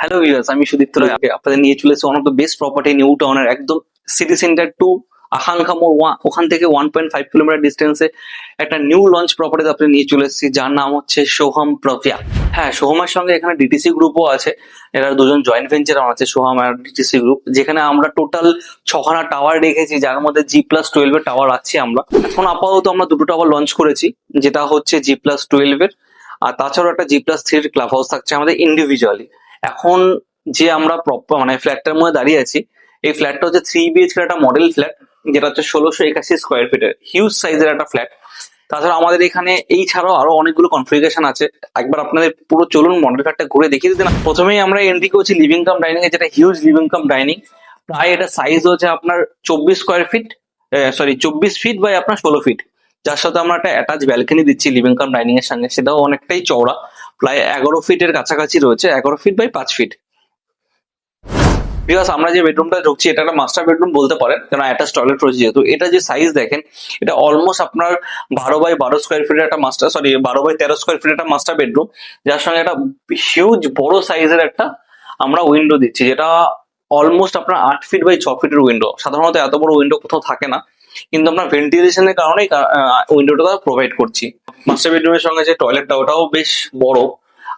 Hello viewers, আমি সুদীপ্ত রায় আপনাদের নিয়ে চলে এসেছি one of the best property new টাউনের একদম সিটি সেন্টার টু আকাঙ্ক্ষা মোড় ওখান থেকে 1.5 কিলোমিটার ডিস্টেন্সে একটা নিউ লঞ্চ প্রপার্টি আপনাদের নিয়ে চলে এসেছি, যার নাম হচ্ছে সোহাম প্রভিয়া। হ্যাঁ, সোহামের সঙ্গে এখানে ডিটিসি গ্রুপও আছে। এরা দুজন জয়েন্ট ভেঞ্চার আছে, সোহাম আর ডিটিসি গ্রুপ, যেখানে আমরা টোটাল 6খানা টাওয়ার রেখেছি, যার মধ্যে G+12 এর টাওয়ার আছে। আমরা এখন আপাতত আমরা দুটো টাওয়ার লঞ্চ করেছি, যেটা হচ্ছে G+12 এর, আর তাছাড়াও একটা G+3 এর ক্লাব হাউস থাকছে আমাদের ইন্ডিভিজুয়ালি। এখন যে আমরা মানে ফ্ল্যাটটার মধ্যে দাঁড়িয়ে আছি, এই ফ্ল্যাটটা হচ্ছে 3 BHK একটা মডেল ফ্ল্যাট, যেটা হচ্ছে 1681 স্কোয়ার ফিটের হিউজ সাইজের একটা ফ্ল্যাট। তাছাড়া আমাদের এখানে এই ছাড়াও আরো অনেকগুলো কনফিগারেশন আছে। একবার আপনাদের পুরো চলুন মডেল ফ্ল্যাটটা ঘুরে দেখিয়ে দিতে না। প্রথমেই আমরা এন্ট্রি করছি লিভিং কাম ডাইনিং এ, যেটা হিউজ লিভিং কাম ডাইনিং। প্রায় এটা সাইজ হচ্ছে আপনার 24 স্কোয়ার ফিট, 24 ফিট বাই আপনার 16 ফিট, যার সাথে আমরা একটা অ্যাটাচ ব্যালকনি দিচ্ছি লিভিং কাম ডাইনিং এর সঙ্গে। সেটাও অনেকটাই চওড়া, প্রায় 11 ফিটের কাছাকাছি রয়েছে, 11 ফিট বাই 5 ফিট। বিকজ আমরা যে বেডরুমটা ঢুকছি এটা একটা মাস্টার বেডরুম বলতে পারেন, কারণ অ্যাটাচ টয়লেট রয়েছে যেহেতু। এটা যে সাইজ দেখেন, এটা অলমোস্ট আপনার 12 বাই 12 স্কোয়ার ফিটের একটা মাস্টার, 12 বাই 13 স্কোয়ার ফিটের একটা মাস্টার বেডরুম, যার সঙ্গে একটা হিউজ বড় সাইজের একটা আমরা উইন্ডো দিচ্ছি, যেটা অলমোস্ট আপনার 8 ফিট বাই 6 ফিটের উইন্ডো। সাধারণত এত বড় উইন্ডো কোথাও থাকে না, কিন্তু আমরা ভেন্টিলেশনের কারণে উইন্ডোটা প্রোভাইড করছি। মাস্টার বেডরুমের সঙ্গে যে টয়লেটটা, ওটাও বেশ বড়,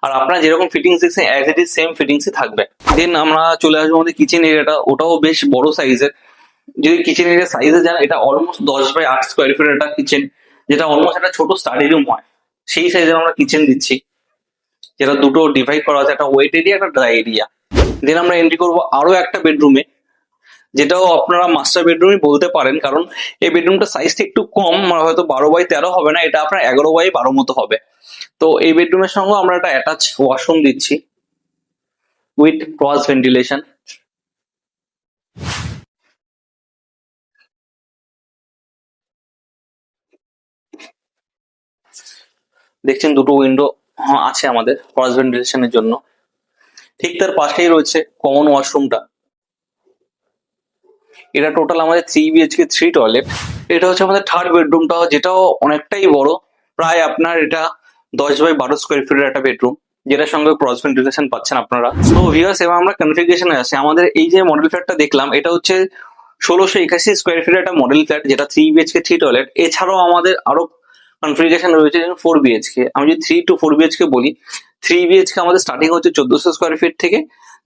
আর আপনারা যেরকম ফিটিংস দেখছেন অ্যাজ ইট ইজ সেম ফিটিংসই থাকবে। দেন আমরা চলে আসবো আমাদের কিচেন এরিয়াটা, ওটাও বেশ বড় সাইজের। যদি কিচেন এরিয়া সাইজে যান, এটা অলমোস্ট 10 বাই 8 স্কোয়ার ফিটের একটা কিচেন, যেটা অলমোস্ট একটা ছোট স্টাডি রুম হয়, সেই সাইজের আমরা কিচেন দিচ্ছি, যেটা দুটো ডিভাইড করা আছে, একটা ওয়েট এরিয়া একটা ড্রাই এরিয়া। দেন আমরা এন্ট্রি করবো আরো একটা বেডরুমে, যেটাও আপনারা মাস্টার বেডরুমই বলতে পারেন, কারণ এই বেডরুমটা সাইজটা একটু কম, মানে হয়তো 12 বাই 13 হবে না, এটা আপনার 11 বাই 12 মতো হবে। তো এই বেডরুমের সঙ্গে আমরা একটা অ্যাটাচ ওয়াশরুম দিচ্ছি উইথ ক্রস ভেন্টিলেশন। দেখছেন দুটো উইন্ডো আছে আমাদের ক্রস ভেন্টিলেশনের জন্য। ঠিক তার পাশেই রয়েছে কমন ওয়াশরুমটা। এটা টোটাল আমাদের 3 BHK 3 টয়লেট। এটা হচ্ছে আমাদের থার্ড বেডরুমটা, যেটাও অনেকটাই বড়, প্রায় আপনার এটা 10 বাই 12 স্কোয়ার ফিটের একটা বেডরুম, যেটার সঙ্গে ক্রস ভেন্টিলেশন পাচ্ছেন আপনারা। তো ভিউয়ার্স, এবার আমরা কনফিগারেশনে আসি। আমাদের এই যে মডেল ফ্ল্যাটটা দেখলাম, এটা হচ্ছে 1681 স্কোয়ার ফিটের একটা মডেল ফ্ল্যাট, যেটা 3 BHK 3 টয়লেট। এছাড়াও আমাদের আরো কনফিগারেশন রয়েছে 4 BHK। আমি যদি 3 to 4 BHK বলি, 3 BHK আমাদের স্টার্টিং হচ্ছে 1400 স্কোয়ার ফিট থেকে,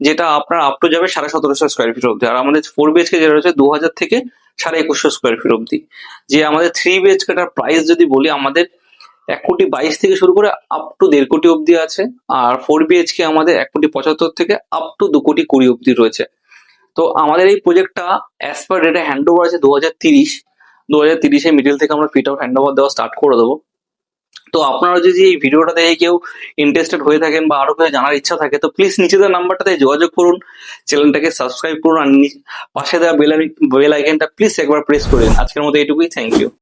যেটা আপনার আপ টু যাবে 1750 স্কোয়ার ফিট অব্দি। আর আমাদের 4 BHK যেটা রয়েছে 2000 থেকে 2150 স্কোয়ার ফিট অব্দি। যে আমাদের 3 BHK টার প্রাইস যদি বলি, আমাদের 1,22,00,000 থেকে শুরু করে আপ টু 1.5 কোটি অব্দি আছে। আর 4 BHK আমাদের 1,75,00,000 থেকে আপ টু 2,20,00,000 অব্দি রয়েছে। তো আমাদের এই প্রজেক্টটা অ্যাজ পার ডেটে হ্যান্ড ওভার আছে 2030 মিডিল থেকে আমরা ফিট আউট হ্যান্ড ওভার দেওয়া স্টার্ট করে দেবো। তো আপনারা যদি এই ভিডিওটা দেখে কেউ ইন্টারেস্টেড হয়ে থাকেন বা আরো কিছু জানার ইচ্ছা থাকে, তো প্লিজ নিচেদের নাম্বারটাতে যোগাযোগ করুন, চ্যানেলটাকে সাবস্ক্রাইব করুন, আর পাশে দেওয়া বেল আইকনটা প্লিজ একবার প্রেস করে দিন। আজকের মতো এইটুকুই, থ্যাংক ইউ।